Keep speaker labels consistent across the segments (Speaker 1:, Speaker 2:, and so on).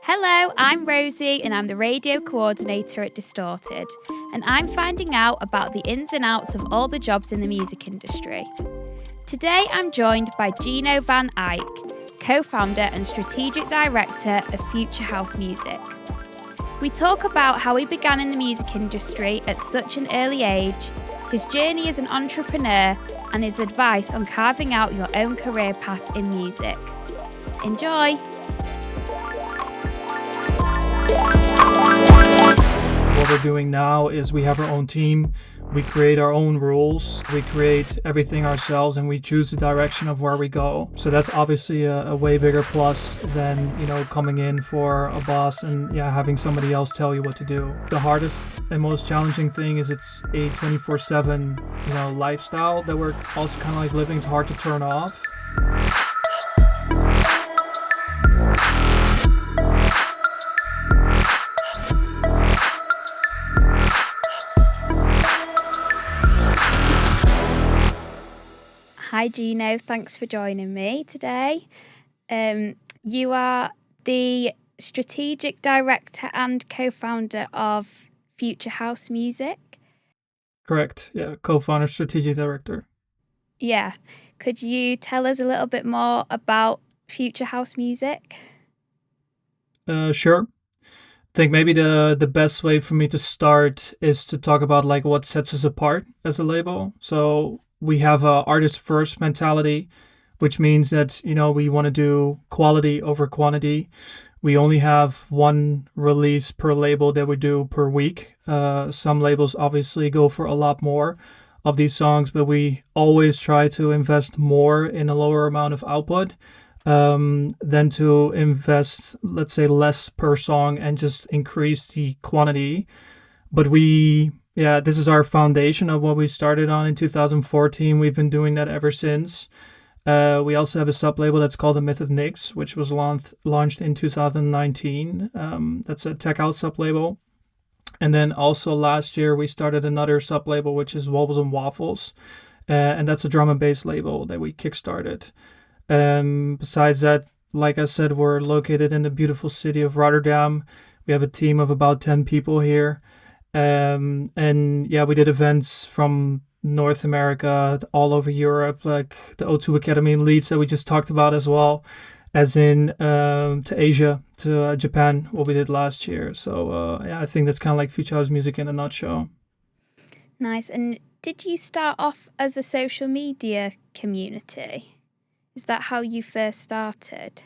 Speaker 1: Hello, I'm Rosie and I'm the radio coordinator at Distorted, and I'm finding out about the ins and outs of all the jobs in the music industry. Today I'm joined by Gino van Eijk, co-founder and strategic director of Future House Music. We talk about how he began in the music industry at such an early age, his journey as an entrepreneur, and his advice on carving out your own career path in music. Enjoy!
Speaker 2: What we're doing now is we have our own team, we create our own rules, we create everything ourselves, and we choose the direction of where we go. So that's obviously a way bigger plus than, coming in for a boss and having somebody else tell you what to do. The hardest and most challenging thing is it's a 24/7, lifestyle that we're also kind of like living. It's hard to turn off.
Speaker 1: Hi Gino, thanks for joining me today. You are the strategic director and co-founder of Future House Music.
Speaker 2: Correct, yeah, co-founder, strategic director.
Speaker 1: Yeah, could you tell us a little bit more about Future House Music?
Speaker 2: Sure. I think maybe the best way for me to start is to talk about like what sets us apart as a label. So we have a artist first mentality, which means that, we want to do quality over quantity. We only have one release per label that we do per week. Some labels obviously go for a lot more of these songs, but we always try to invest more in a lower amount of output than to invest, let's say, less per song and just increase the quantity. But this is our foundation of what we started on in 2014. We've been doing that ever since. We also have a sub-label that's called The Myth of Nix, which was launched in 2019. That's a tech house sub-label. And then also last year, we started another sub-label, which is Wobbles and Waffles. And that's a drum and bass label that we kickstarted. Besides that, like I said, we're located in the beautiful city of Rotterdam. We have a team of about 10 people here. We did events from North America, all over Europe, like the O2 Academy in Leeds that we just talked about, as well as in to Asia, to Japan, what we did last year. So I think that's kind of like Future House Music in a nutshell.
Speaker 1: Nice. And did you start off as a social media community? Is that how you first started?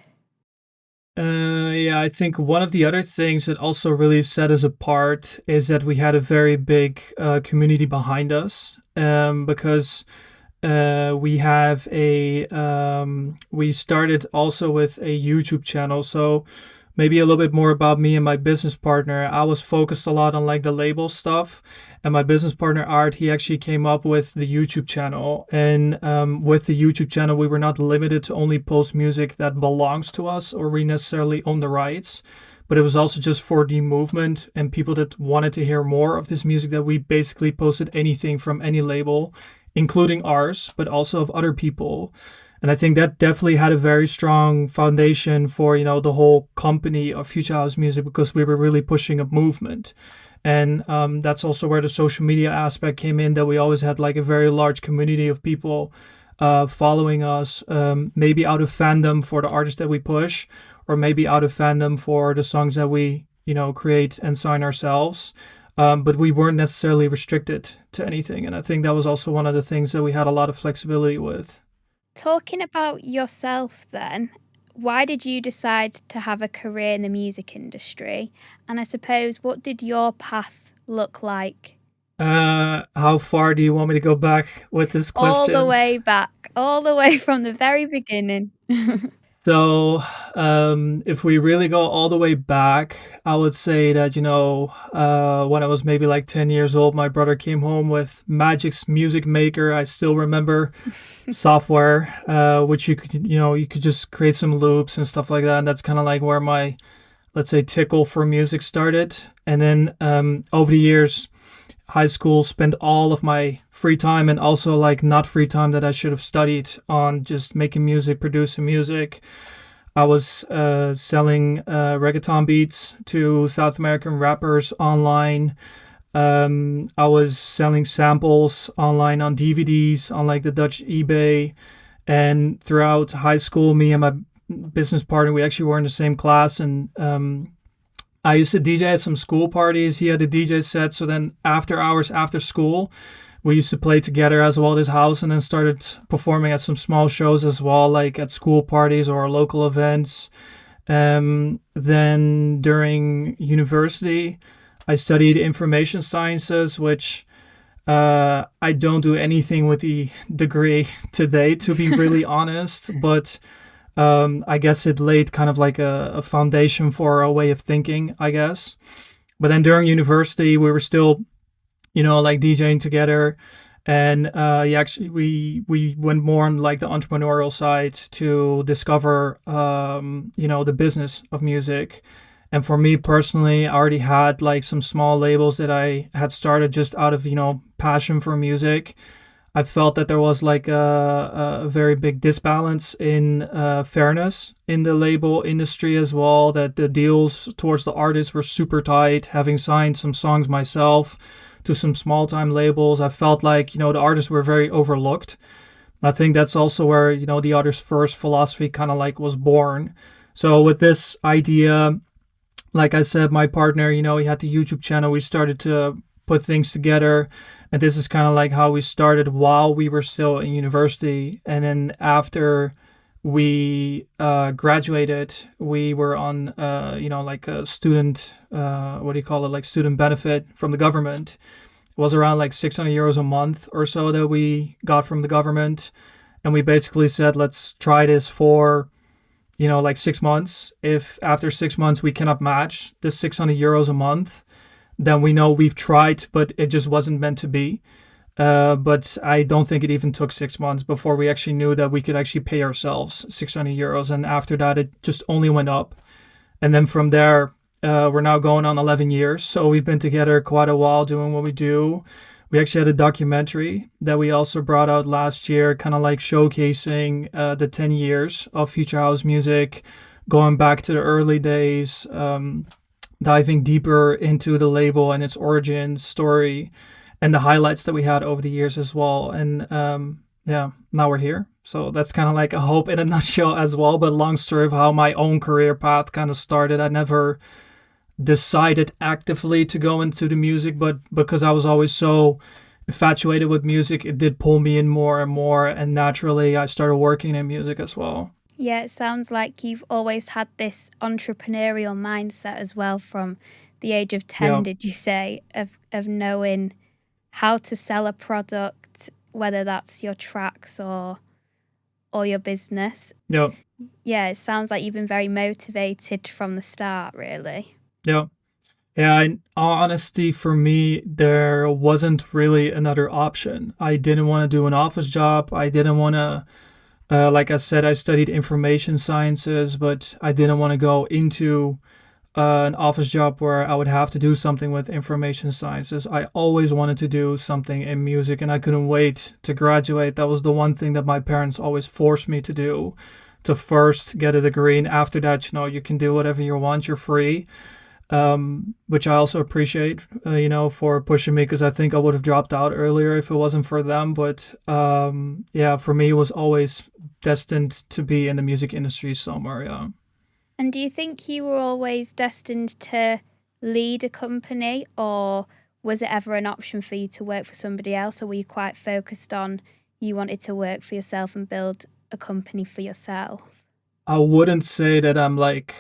Speaker 2: I think one of the other things that also really set us apart is that we had a very big community behind us, because we have we started also with a YouTube channel. So maybe a little bit more about me and my business partner. I was focused a lot on like the label stuff, and my business partner Art, he actually came up with the YouTube channel. And with the YouTube channel, we were not limited to only post music that belongs to us or we necessarily own the rights, but it was also just for the movement and people that wanted to hear more of this music, that we basically posted anything from any label, including ours, but also of other people. And I think that definitely had a very strong foundation for, the whole company of Future House Music, because we were really pushing a movement. And that's also where the social media aspect came in, that we always had like a very large community of people following us, maybe out of fandom for the artists that we push, or maybe out of fandom for the songs that we, create and sign ourselves. But we weren't necessarily restricted to anything. And I think that was also one of the things that we had a lot of flexibility with.
Speaker 1: Talking about yourself then, why did you decide to have a career in the music industry? And I suppose, what did your path look like?
Speaker 2: How far do you want me to go back with this question?
Speaker 1: All the way back, all the way from the very beginning.
Speaker 2: So if we really go all the way back, I would say that, when I was maybe like 10 years old, my brother came home with Magic's Music Maker. I still remember software, which you could just create some loops and stuff like that. And that's kind of like where my, let's say, tickle for music started. And then over the years, high school, spent all of my free time and also like not free time that I should have studied on just making music, producing music. I was selling reggaeton beats to South American rappers online. I was selling samples online on DVDs on like the Dutch eBay. And throughout high school, me and my business partner, we actually were in the same class. And I used to DJ at some school parties. He had a DJ set. So then after hours, after school, we used to play together as well at his house, and then started performing at some small shows as well, like at school parties or local events. Then during university, I studied information sciences, which I don't do anything with the degree today, to be really honest. But I guess it laid kind of like a foundation for a way of thinking, I guess. But then during university, we were still, like DJing together. And actually, we went more on like the entrepreneurial side to discover, the business of music. And for me personally, I already had like some small labels that I had started just out of, passion for music. I felt that there was like a very big disbalance in fairness in the label industry as well, that the deals towards the artists were super tight. Having signed some songs myself to some small time labels, I felt like, the artists were very overlooked. I think that's also where, the Artist First philosophy kind of like was born. So with this idea, like I said, my partner, he had the YouTube channel. We started to put things together. And this is kind of like how we started while we were still in university. And then after we graduated, we were on, like a student, like student benefit from the government. It was around like 600 euros a month or so that we got from the government. And we basically said, let's try this for, like 6 months. If after 6 months we cannot match the 600 euros a month, then we know we've tried, but it just wasn't meant to be. But I don't think it even took 6 months before we actually knew that we could actually pay ourselves 600 euros. And after that, it just only went up. And then from there, we're now going on 11 years. So we've been together quite a while doing what we do. We actually had a documentary that we also brought out last year, kind of like showcasing the 10 years of Future House music, going back to the early days, diving deeper into the label and its origin story and the highlights that we had over the years as well. And now we're here. So that's kind of like a hope in a nutshell as well. But long story of how my own career path kind of started. I never decided actively to go into the music, but because I was always so infatuated with music, it did pull me in more and more. And naturally, I started working in music as well.
Speaker 1: Yeah, it sounds like you've always had this entrepreneurial mindset as well from the age of 10, did you say, of knowing how to sell a product, whether that's your tracks or your business.
Speaker 2: Yeah.
Speaker 1: Yeah, it sounds like you've been very motivated from the start, really.
Speaker 2: Yeah. Yeah, in all honesty, for me, there wasn't really another option. I didn't want to do an office job. I didn't want to like I said, I studied information sciences, but I didn't want to go into an office job where I would have to do something with information sciences. I always wanted to do something in music, and I couldn't wait to graduate. That was the one thing that my parents always forced me to do, to first get a degree, and after that, you can do whatever you want. You're free. Which I also appreciate, for pushing me, because I think I would have dropped out earlier if it wasn't for them. But for me, it was always destined to be in the music industry somewhere. Yeah.
Speaker 1: And do you think you were always destined to lead a company, or was it ever an option for you to work for somebody else, or were you quite focused on you wanted to work for yourself and build a company for yourself?
Speaker 2: I wouldn't say that I'm like,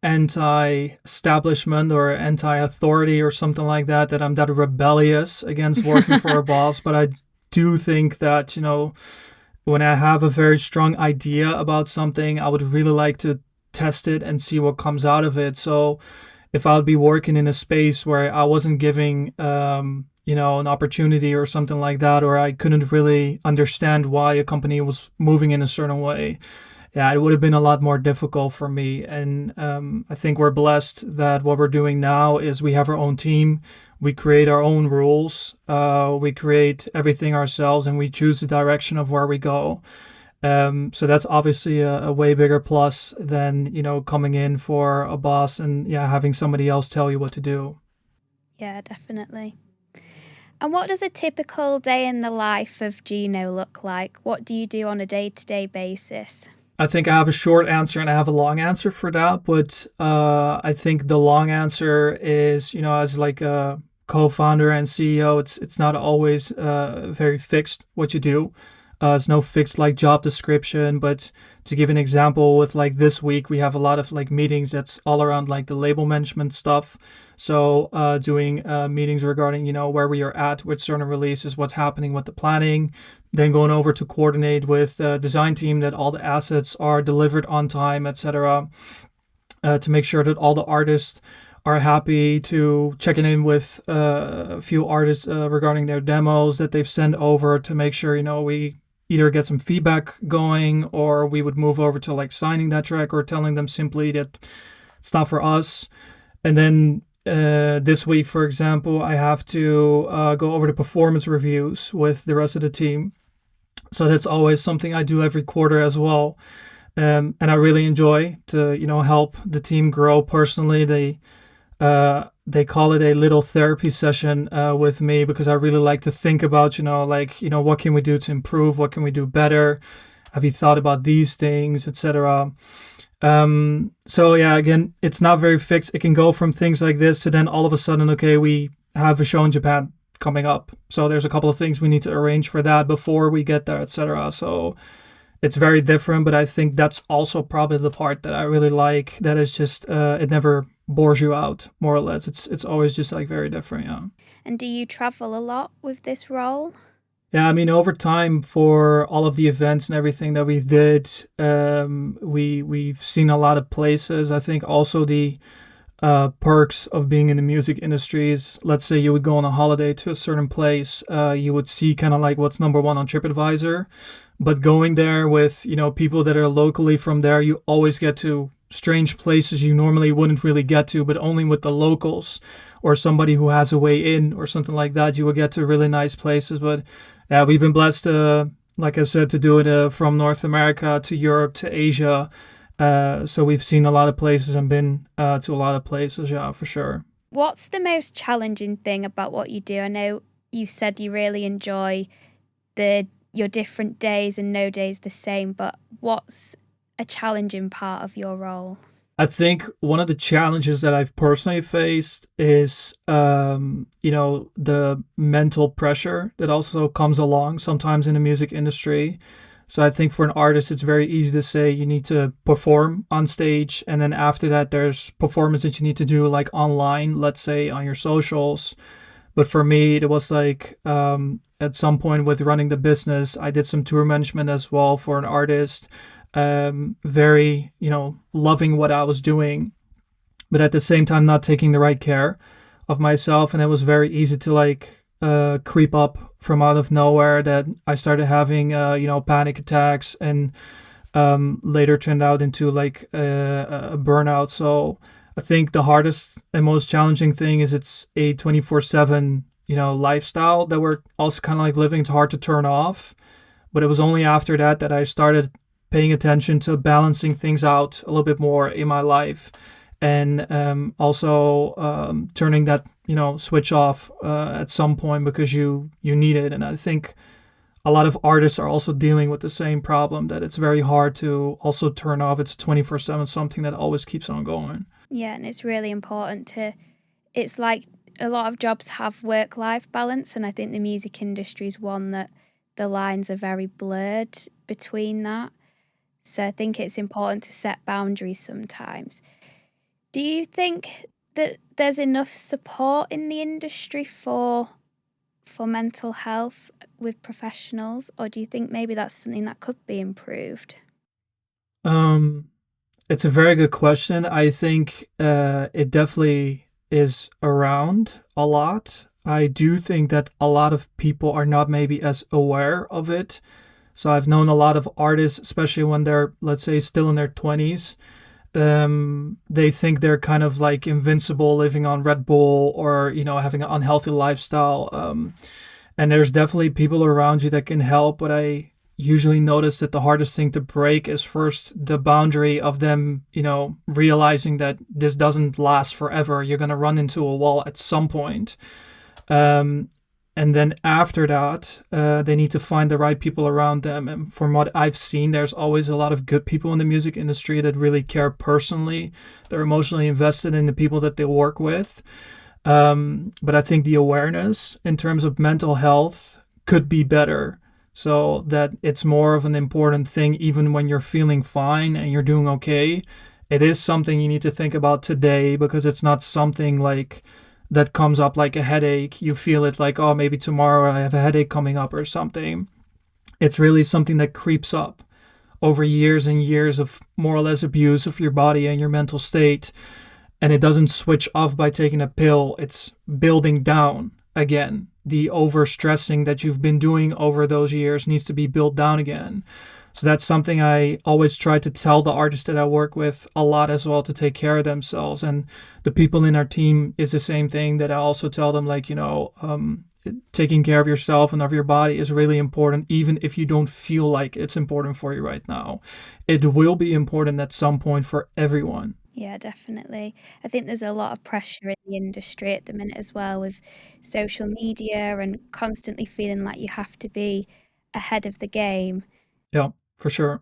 Speaker 2: anti-establishment or anti-authority or something like that I'm that rebellious against working for a boss. But I do think that, when I have a very strong idea about something, I would really like to test it and see what comes out of it. So if I would be working in a space where I wasn't giving, an opportunity or something like that, or I couldn't really understand why a company was moving in a certain way, it would have been a lot more difficult for me. And I think we're blessed that what we're doing now is we have our own team. We create our own rules. We create everything ourselves, and we choose the direction of where we go. So that's obviously a way bigger plus than, coming in for a boss and having somebody else tell you what to do.
Speaker 1: Yeah, definitely. And what does a typical day in the life of Gino look like? What do you do on a day-to-day basis?
Speaker 2: I think I have a short answer and I have a long answer for that. But I think the long answer is, as like a co-founder and CEO, it's not always very fixed what you do. It's no fixed like job description. But to give an example, with like this week, we have a lot of like meetings that's all around like the label management stuff. So doing meetings regarding, where we are at with certain releases, what's happening with the planning, then going over to coordinate with the design team that all the assets are delivered on time, etc. To make sure that all the artists are happy, to checking in with a few artists regarding their demos that they've sent over, to make sure, we either get some feedback going, or we would move over to like signing that track or telling them simply that it's not for us. And then this week, for example, I have to go over the performance reviews with the rest of the team. So that's always something I do every quarter as well. And I really enjoy to, help the team grow personally. They call it a little therapy session with me, because I really like to think about, what can we do to improve? What can we do better? Have you thought about these things, etc.? So yeah, again, it's not very fixed. It can go from things like this to then all of a sudden, okay, we have a show in Japan coming up. So there's a couple of things we need to arrange for that before we get there, etc. So it's very different, but I think that's also probably the part that I really like. That is just it never bores you out, more or less. It's always just like very different, yeah.
Speaker 1: And do you travel a lot with this role?
Speaker 2: Yeah, I mean, over time, for all of the events and everything that we did, we've seen a lot of places. I think also the perks of being in the music industry is, let's say you would go on a holiday to a certain place, you would see kind of like what's number one on TripAdvisor, but going there with, people that are locally from there, you always get to strange places you normally wouldn't really get to, but only with the locals or somebody who has a way in or something like that, you will get to really nice places. But yeah, we've been blessed to, like I said, to do it from North America to Europe to Asia. So we've seen a lot of places and been to a lot of places, yeah, for sure.
Speaker 1: What's the most challenging thing about what you do? I know you said you really enjoy your different days and no day's the same, but what's a challenging part of your role?
Speaker 2: I think one of the challenges that I've personally faced is, the mental pressure that also comes along sometimes in the music industry. So I think for an artist, it's very easy to say you need to perform on stage. And then after that, there's performance that you need to do like online, let's say on your socials. But for me, it was like at some point with running the business, I did some tour management as well for an artist. Very, loving what I was doing, but at the same time not taking the right care of myself. And it was very easy to like creep up from out of nowhere, that I started having, panic attacks, and later turned out into like a burnout. So I think the hardest and most challenging thing is it's a 24/7, lifestyle that we're also kind of like living. It's hard to turn off, but it was only after that I started paying attention to balancing things out a little bit more in my life, and also turning that switch off at some point, because you need it. And I think a lot of artists are also dealing with the same problem, that it's very hard to also turn off. It's 24/7 something that always keeps on going.
Speaker 1: Yeah, and it's really important it's like a lot of jobs have work-life balance, and I think the music industry is one that the lines are very blurred between that. So I think it's important to set boundaries sometimes. Do you think that there's enough support in the industry for mental health with professionals, or do you think maybe that's something that could be improved?
Speaker 2: It's a very good question. I think it definitely is around a lot. I do think that a lot of people are not maybe as aware of it. So I've known a lot of artists, especially when they're, let's say, still in their 20s. They think they're kind of like invincible, living on Red Bull, or, having an unhealthy lifestyle. And there's definitely people around you that can help. But I usually notice that the hardest thing to break is first the boundary of them, realizing that this doesn't last forever. You're going to run into a wall at some point. And then after that, they need to find the right people around them. And from what I've seen, there's always a lot of good people in the music industry that really care personally. They're emotionally invested in the people that they work with. But I think the awareness in terms of mental health could be better, so that it's more of an important thing even when you're feeling fine and you're doing okay. It is something you need to think about today, because it's not something like that comes up like a headache. You feel it like, oh, maybe tomorrow I have a headache coming up or something. It's really something that creeps up over years and years of more or less abuse of your body and your mental state. And it doesn't switch off by taking a pill. It's building down again. The overstressing that you've been doing over those years needs to be built down again. So that's something I always try to tell the artists that I work with a lot as well, to take care of themselves. And the people in our team is the same thing that I also tell them, like, taking care of yourself and of your body is really important, even if you don't feel like it's important for you right now. It will be important at some point for everyone.
Speaker 1: Yeah, definitely. I think there's a lot of pressure in the industry at the minute as well, with social media and constantly feeling like you have to be ahead of the game.
Speaker 2: Yeah, for sure.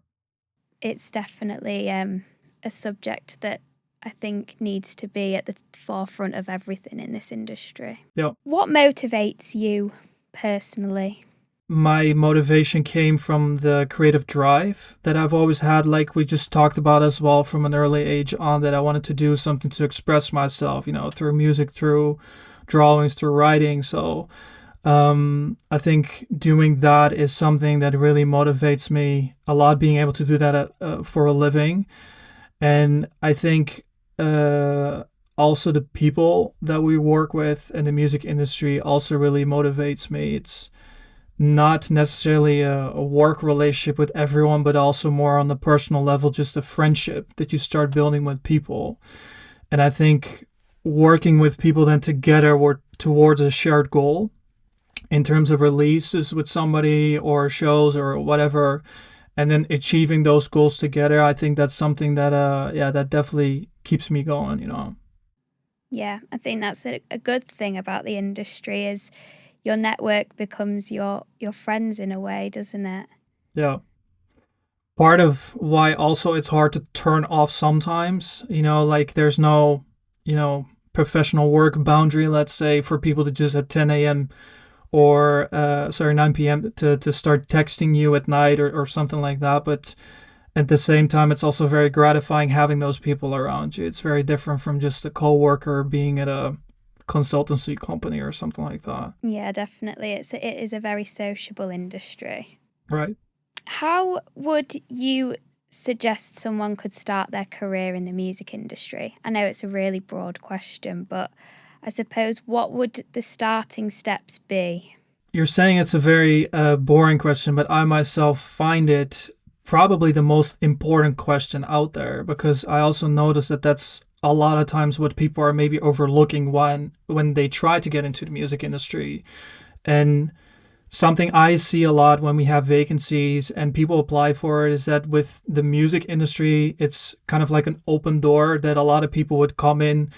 Speaker 1: It's definitely a subject that I think needs to be at the forefront of everything in this industry.
Speaker 2: Yeah.
Speaker 1: What motivates you personally?
Speaker 2: My motivation came from the creative drive that I've always had, like we just talked about as well, from an early age on, that I wanted to do something to express myself, through music, through drawings, through writing. So I think doing that is something that really motivates me a lot, being able to do that for a living. And I think also the people that we work with in the music industry also really motivates me. It's not necessarily a work relationship with everyone, but also more on the personal level, just a friendship that you start building with people. And I think working with people then together towards a shared goal in terms of releases with somebody or shows or whatever, and then achieving those goals together, I think that's something that that definitely keeps me going,
Speaker 1: Yeah, I think that's a good thing about the industry, is your network becomes your friends in a way, doesn't it?
Speaker 2: Yeah. Part of why also it's hard to turn off sometimes, like there's no, professional work boundary, let's say, for people to just at 10 a.m. or 9 p.m. to start texting you at night or something like that. But at the same time, it's also very gratifying having those people around you. It's very different from just a coworker being at a consultancy company or something like that.
Speaker 1: Yeah, definitely. It is a very sociable industry.
Speaker 2: Right.
Speaker 1: How would you suggest someone could start their career in the music industry? I know it's a really broad question, but I suppose what would the starting steps be?
Speaker 2: You're saying it's a very boring question, but I myself find it probably the most important question out there, because I also notice that that's a lot of times what people are maybe overlooking when they try to get into the music industry. And something I see a lot when we have vacancies and people apply for it is that with the music industry, it's kind of like an open door that a lot of people would come in.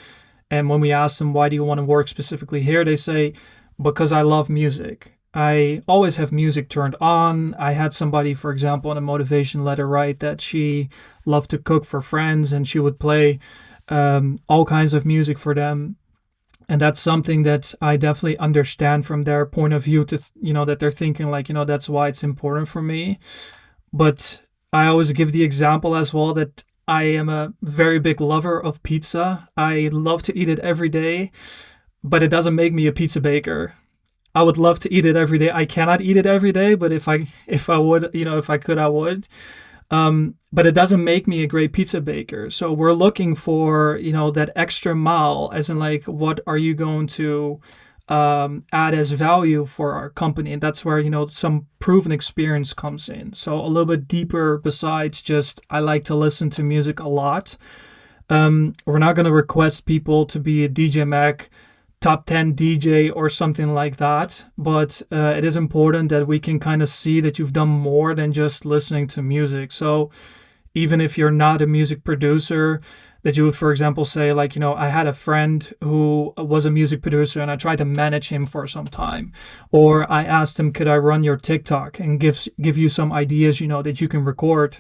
Speaker 2: And when we ask them, why do you want to work specifically here? They say, because I love music. I always have music turned on. I had somebody, for example, in a motivation letter write that she loved to cook for friends and she would play all kinds of music for them. And that's something that I definitely understand from their point of view, to, that they're thinking like, that's why it's important for me. But I always give the example as well that I am a very big lover of pizza. I love to eat it every day, but it doesn't make me a pizza baker. I would love to eat it every day. I cannot eat it every day, but if I would, if I could, I would. But it doesn't make me a great pizza baker. So we're looking for, that extra mile, as in like, what are you going to add as value for our company? And that's where, some proven experience comes in. So a little bit deeper besides just, I like to listen to music a lot. We're not going to request people to be a DJ Mag top 10 DJ or something like that. But it is important that we can kind of see that you've done more than just listening to music. So even if you're not a music producer, that you would, for example, say like, I had a friend who was a music producer and I tried to manage him for some time. Or I asked him, could I run your TikTok and give you some ideas, that you can record.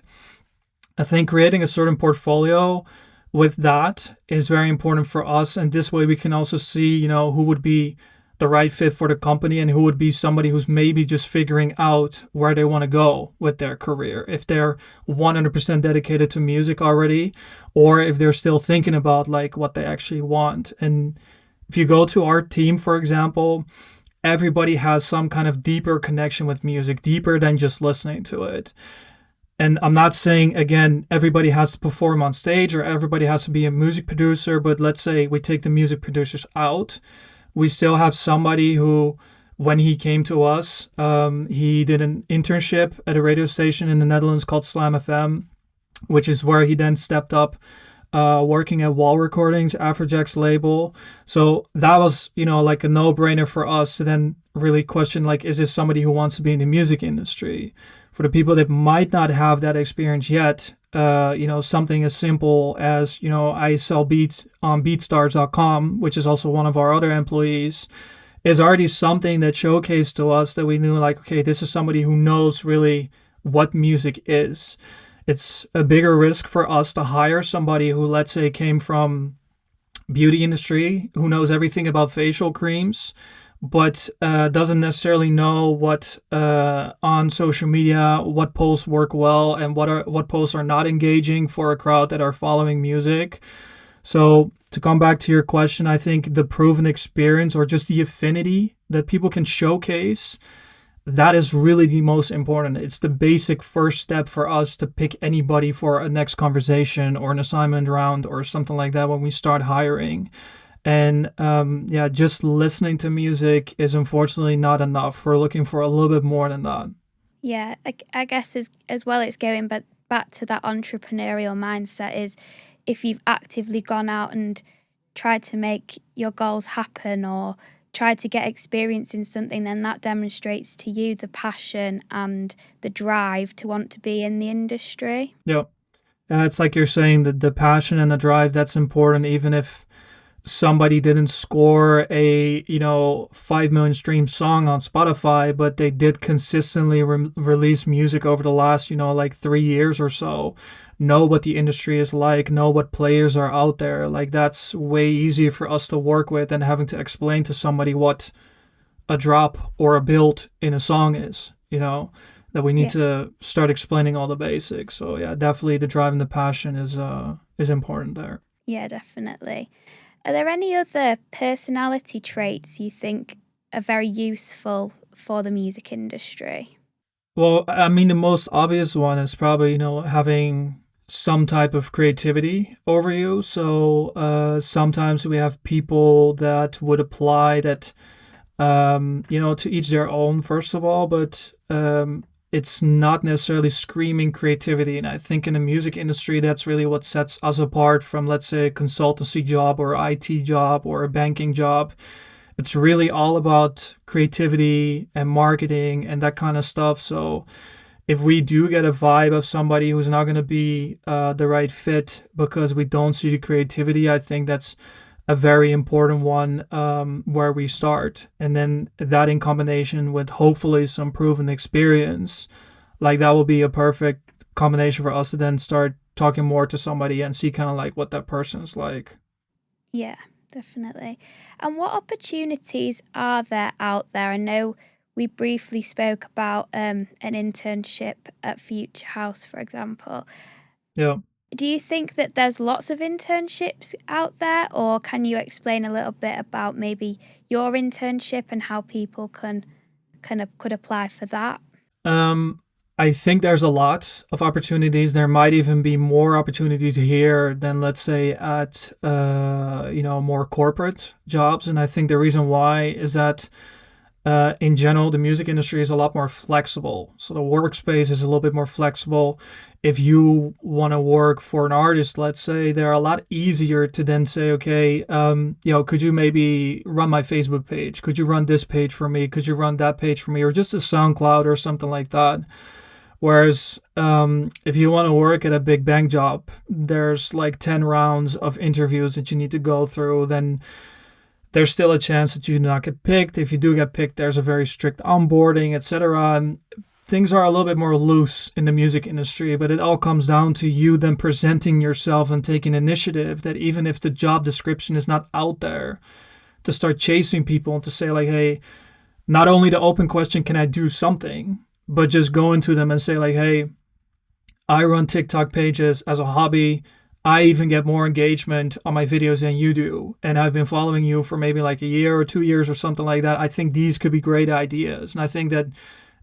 Speaker 2: I think creating a certain portfolio with that is very important for us. And this way we can also see, who would be the right fit for the company and who would be somebody who's maybe just figuring out where they want to go with their career. If they're 100% dedicated to music already, or if they're still thinking about like what they actually want. And if you go to our team, for example, everybody has some kind of deeper connection with music, deeper than just listening to it. And I'm not saying, again, everybody has to perform on stage or everybody has to be a music producer, but let's say we take the music producers out. We still have somebody who, when he came to us, he did an internship at a radio station in the Netherlands called Slam FM, which is where he then stepped up working at Wall Recordings, Afrojack's label. So that was, like a no-brainer for us to then really question, like, is this somebody who wants to be in the music industry? For the people that might not have that experience yet, something as simple as, I sell beats on beatstars.com, which is also one of our other employees, is already something that showcased to us that we knew like, okay, this is somebody who knows really what music is. It's a bigger risk for us to hire somebody who, let's say, came from beauty industry, who knows everything about facial creams, but doesn't necessarily know what on social media, what posts work well and what posts are not engaging for a crowd that are following music. So to come back to your question, I think the proven experience or just the affinity that people can showcase, that is really the most important. It's the basic first step for us to pick anybody for a next conversation or an assignment round or something like that when we start hiring. And just listening to music is unfortunately not enough. We're looking for a little bit more than that.
Speaker 1: Yeah, I guess as well, it's going back to that entrepreneurial mindset is if you've actively gone out and tried to make your goals happen or tried to get experience in something, then that demonstrates to you the passion and the drive to want to be in the industry.
Speaker 2: Yeah. And it's like you're saying that the passion and the drive, that's important, even if somebody didn't score a 5 million stream song on Spotify, but they did consistently release music over the last 3 years or so, know what the industry is like, know what players are out there. Like, that's way easier for us to work with than having to explain to somebody what a drop or a build in a song is, that we need to start explaining all the basics. So yeah, definitely the drive and the passion is important there.
Speaker 1: Yeah, definitely. Are there any other personality traits you think are very useful for the music industry?
Speaker 2: Well, I mean, the most obvious one is probably, having some type of creativity over you. So sometimes we have people that would apply that, to each their own, first of all, but it's not necessarily screaming creativity. And I think in the music industry, that's really what sets us apart from, let's say, a consultancy job or IT job or a banking job. It's really all about creativity and marketing and that kind of stuff. So if we do get a vibe of somebody who's not going to be the right fit because we don't see the creativity, I think that's a very important one where we start. And then that in combination with hopefully some proven experience, like that will be a perfect combination for us to then start talking more to somebody and see kind of like what that person's like.
Speaker 1: Yeah, definitely. And what opportunities are there out there? I know we briefly spoke about an internship at Future House, for example.
Speaker 2: Yeah.
Speaker 1: Do you think that there's lots of internships out there, or can you explain a little bit about maybe your internship and how people could apply for that?
Speaker 2: I think there's a lot of opportunities. There might even be more opportunities here than, let's say, at more corporate jobs. And I think the reason why is that in general, the music industry is a lot more flexible. So the workspace is a little bit more flexible. If you want to work for an artist, let's say, they're a lot easier to then say, okay, could you maybe run my Facebook page? Could you run this page for me? Could you run that page for me? Or just a SoundCloud or something like that. Whereas if you want to work at a big bank job, there's like 10 rounds of interviews that you need to go through. Then there's still a chance that you do not get picked. If you do get picked, there's a very strict onboarding, etc. And things are a little bit more loose in the music industry, but it all comes down to you then presenting yourself and taking initiative, that even if the job description is not out there, to start chasing people and to say like, hey, not only the open question, can I do something, but just go into them and say like, hey, I run TikTok pages as a hobby. I even get more engagement on my videos than you do. And I've been following you for maybe like a year or 2 years or something like that. I think these could be great ideas. And I think that,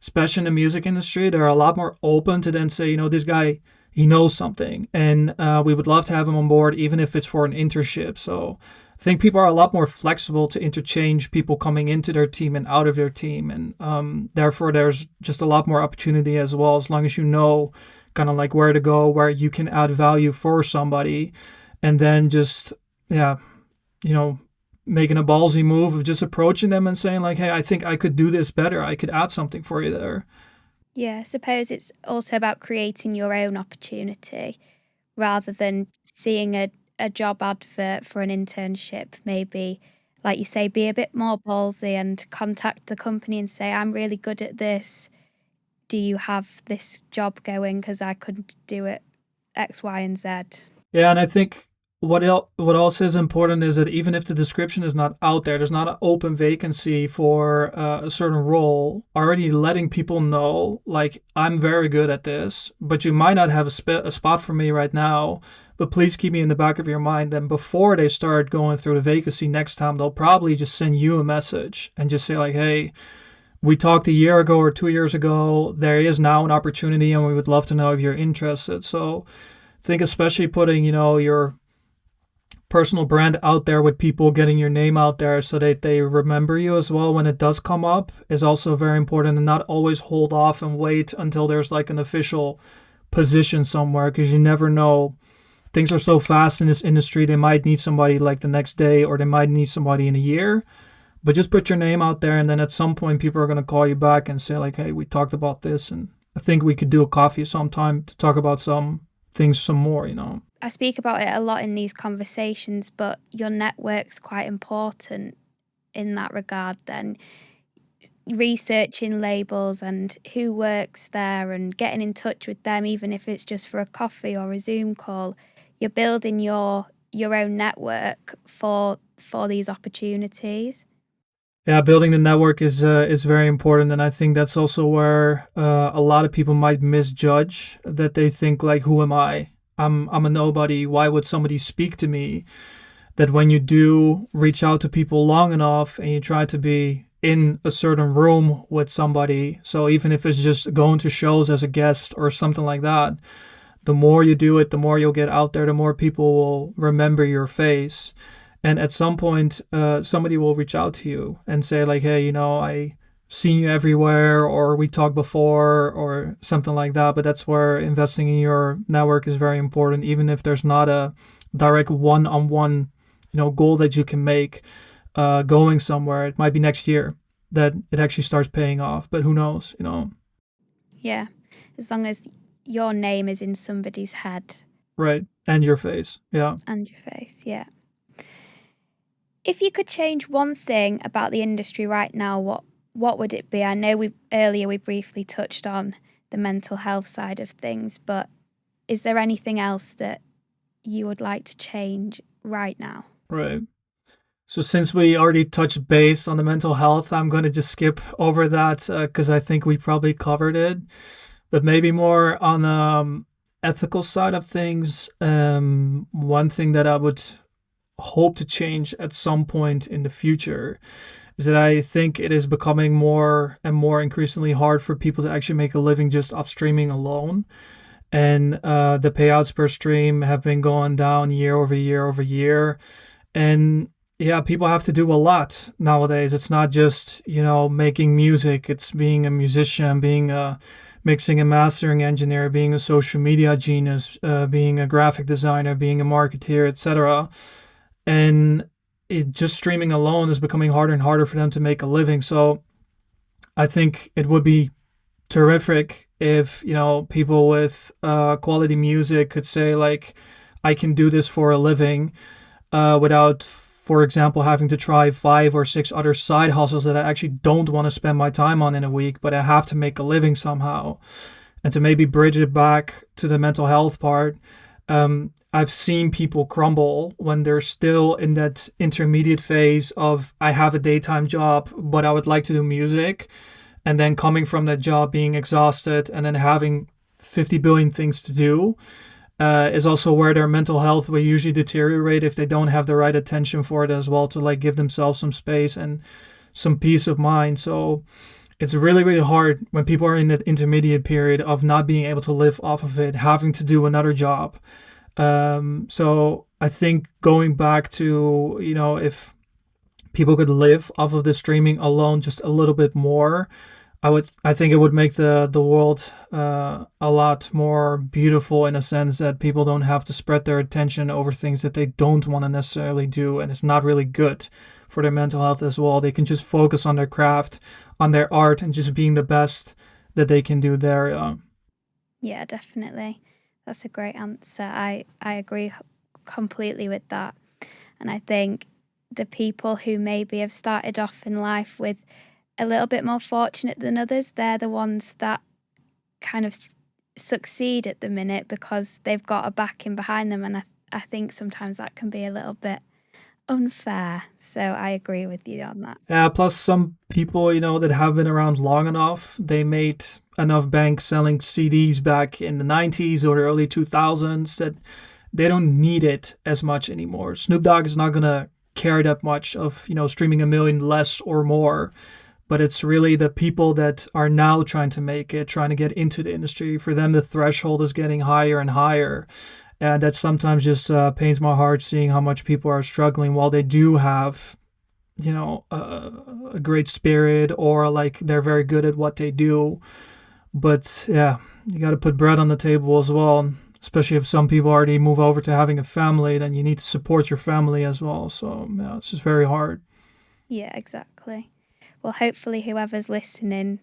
Speaker 2: especially in the music industry, they're a lot more open to then say, this guy, he knows something. And we would love to have him on board, even if it's for an internship. So I think people are a lot more flexible to interchange people coming into their team and out of their team. And therefore, there's just a lot more opportunity as well, as long as you know kind of like where to go, where you can add value for somebody, and then just, making a ballsy move of just approaching them and saying like, hey, I think I could do this better. I could add something for you there.
Speaker 1: Yeah, I suppose it's also about creating your own opportunity rather than seeing a job advert for an internship. Maybe, like you say, be a bit more ballsy and contact the company and say, I'm really good at this. Do you have this job going? Because I couldn't do it X, Y, and Z.
Speaker 2: Yeah, and I think what also is important is that even if the description is not out there, there's not an open vacancy for a certain role, already letting people know, like, I'm very good at this, but you might not have a spot for me right now, but please keep me in the back of your mind. Then before they start going through the vacancy next time, they'll probably just send you a message and just say like, hey, we talked a year ago or 2 years ago. There is now an opportunity, and we would love to know if you're interested. So I think especially putting, your personal brand out there with people, getting your name out there so that they remember you as well when it does come up is also very important, and not always hold off and wait until there's like an official position somewhere, because you never know. Things are so fast in this industry. They might need somebody like the next day, or they might need somebody in a year. But just put your name out there, and then at some point people are going to call you back and say like, hey, we talked about this, and I think we could do a coffee sometime to talk about some things some more,
Speaker 1: I speak about it a lot in these conversations, but your network's quite important in that regard then. Researching labels and who works there and getting in touch with them, even if it's just for a coffee or a Zoom call, you're building your own network for these opportunities.
Speaker 2: Yeah, building the network is very important, and I think that's also where a lot of people might misjudge, that they think like, who am I? I'm a nobody. Why would somebody speak to me? That when you do reach out to people long enough and you try to be in a certain room with somebody, so even if it's just going to shows as a guest or something like that, the more you do it, the more you'll get out there, the more people will remember your face. And at some point, somebody will reach out to you and say like, hey, I seen you everywhere, or we talked before, or something like that. But that's where investing in your network is very important, even if there's not a direct one-on-one, goal that you can make going somewhere. It might be next year that it actually starts paying off, but who knows,
Speaker 1: Yeah, as long as your name is in somebody's head.
Speaker 2: Right, and your face, yeah.
Speaker 1: And your face, yeah. If you could change one thing about the industry right now, what would it be? I know we briefly touched on the mental health side of things, but is there anything else that you would like to change right now?
Speaker 2: Right. So since we already touched base on the mental health, I'm going to just skip over that because I think we probably covered it. But maybe more on the ethical side of things, one thing that I would hope to change at some point in the future is that I think it is becoming more and more increasingly hard for people to actually make a living just off streaming alone. And the payouts per stream have been going down year over year over year. And yeah, people have to do a lot nowadays. It's not just, making music. It's being a musician, being a mixing and mastering engineer, being a social media genius, being a graphic designer, being a marketeer, etc. And it just streaming alone is becoming harder and harder for them to make a living. So I think it would be terrific if, people with quality music could say, like, I can do this for a living without, for example, having to try 5 or 6 other side hustles that I actually don't want to spend my time on in a week, but I have to make a living somehow. And to maybe bridge it back to the mental health part, I've seen people crumble when they're still in that intermediate phase of, I have a daytime job, but I would like to do music. And then coming from that job, being exhausted, and then having 50 billion things to do. Is also where their mental health will usually deteriorate if they don't have the right attention for it as well, to like give themselves some space and some peace of mind. So it's really, really hard when people are in that intermediate period of not being able to live off of it, having to do another job. So I think going back to, if people could live off of the streaming alone just a little bit more, I think it would make the world a lot more beautiful, in a sense that people don't have to spread their attention over things that they don't want to necessarily do, and it's not really good for their mental health as well. They can just focus on their craft, on their art, and just being the best that they can do there.
Speaker 1: Yeah, definitely. That's a great answer. I agree completely with that. And I think the people who maybe have started off in life with a little bit more fortunate than others, they're the ones that kind of succeed at the minute because they've got a backing behind them. And I think sometimes that can be a little bit unfair. So I agree with you on that.
Speaker 2: Yeah, plus some people, that have been around long enough, they made enough bank selling CDs back in the 90s or the early 2000s that they don't need it as much anymore. Snoop Dogg is not going to care that much of, streaming a million less or more. But it's really the people that are now trying to make it, trying to get into the industry. For them, the threshold is getting higher and higher. And that sometimes just pains my heart, seeing how much people are struggling while they do have, a great spirit, or like they're very good at what they do. But yeah, you got to put bread on the table as well. Especially if some people already move over to having a family, then you need to support your family as well. So yeah, it's just very hard.
Speaker 1: Yeah, exactly. Well, hopefully whoever's listening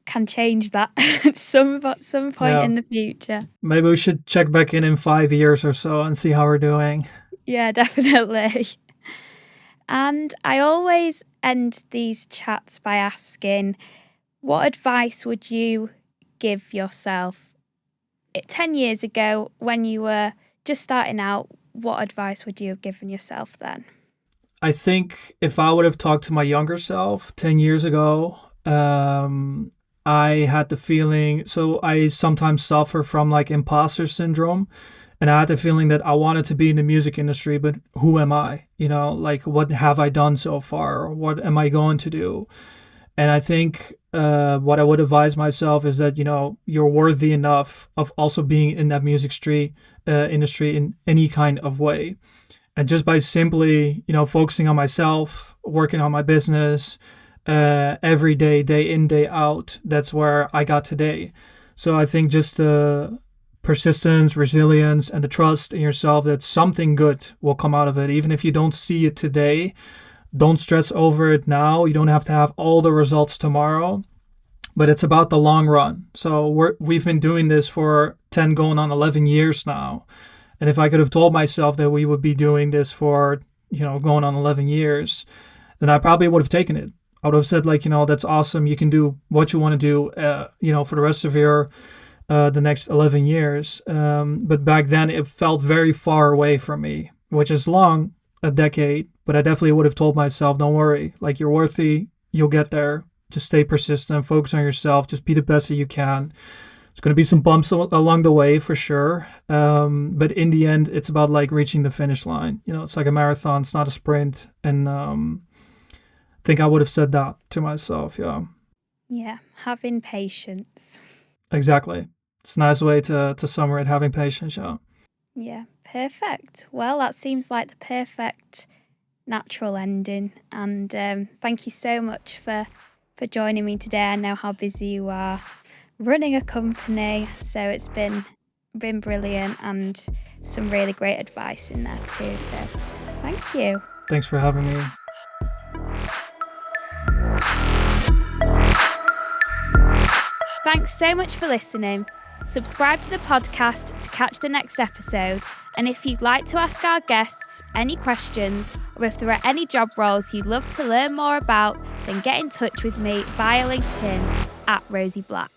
Speaker 1: can change that at some point in the future.
Speaker 2: Maybe we should check back in 5 years or so and see how we're doing.
Speaker 1: Yeah, definitely. And I always end these chats by asking, what advice would you give yourself 10 years ago when you were just starting out? What advice would you have given yourself then?
Speaker 2: I think if I would have talked to my younger self 10 years ago, I had the feeling, so I sometimes suffer from like imposter syndrome. And I had the feeling that I wanted to be in the music industry, but who am I? Like, what have I done so far? What am I going to do? And I think what I would advise myself is that, you're worthy enough of also being in that music industry in any kind of way. And just by simply, focusing on myself, working on my business every day, day in, day out, that's where I got today. So I think just the persistence, resilience, and the trust in yourself that something good will come out of it. Even if you don't see it today, don't stress over it now. You don't have to have all the results tomorrow, but it's about the long run. So we've been doing this for 10 going on 11 years now. And if I could have told myself that we would be doing this for, going on 11 years, then I probably would have taken it. I would have said, like, that's awesome. You can do what you want to do, for the rest of the next 11 years. But back then it felt very far away from me, which is long, a decade. But I definitely would have told myself, don't worry, like, you're worthy. You'll get there. Just stay persistent, focus on yourself. Just be the best that you can. There's going to be some bumps along the way for sure. But in the end, it's about like reaching the finish line. It's like a marathon. It's not a sprint. And I think I would have said that to myself. Yeah.
Speaker 1: Yeah. Having patience.
Speaker 2: Exactly. It's a nice way to sum it, having patience. Yeah.
Speaker 1: Yeah. Perfect. Well, that seems like the perfect natural ending. And thank you so much for joining me today. I know how busy you are running a company, so it's been brilliant and some really great advice in there too. So thank you.
Speaker 2: Thanks for having me.
Speaker 1: Thanks so much for listening. Subscribe to the podcast to catch the next episode. And if you'd like to ask our guests any questions, or if there are any job roles you'd love to learn more about, then get in touch with me via LinkedIn @Rosie Black.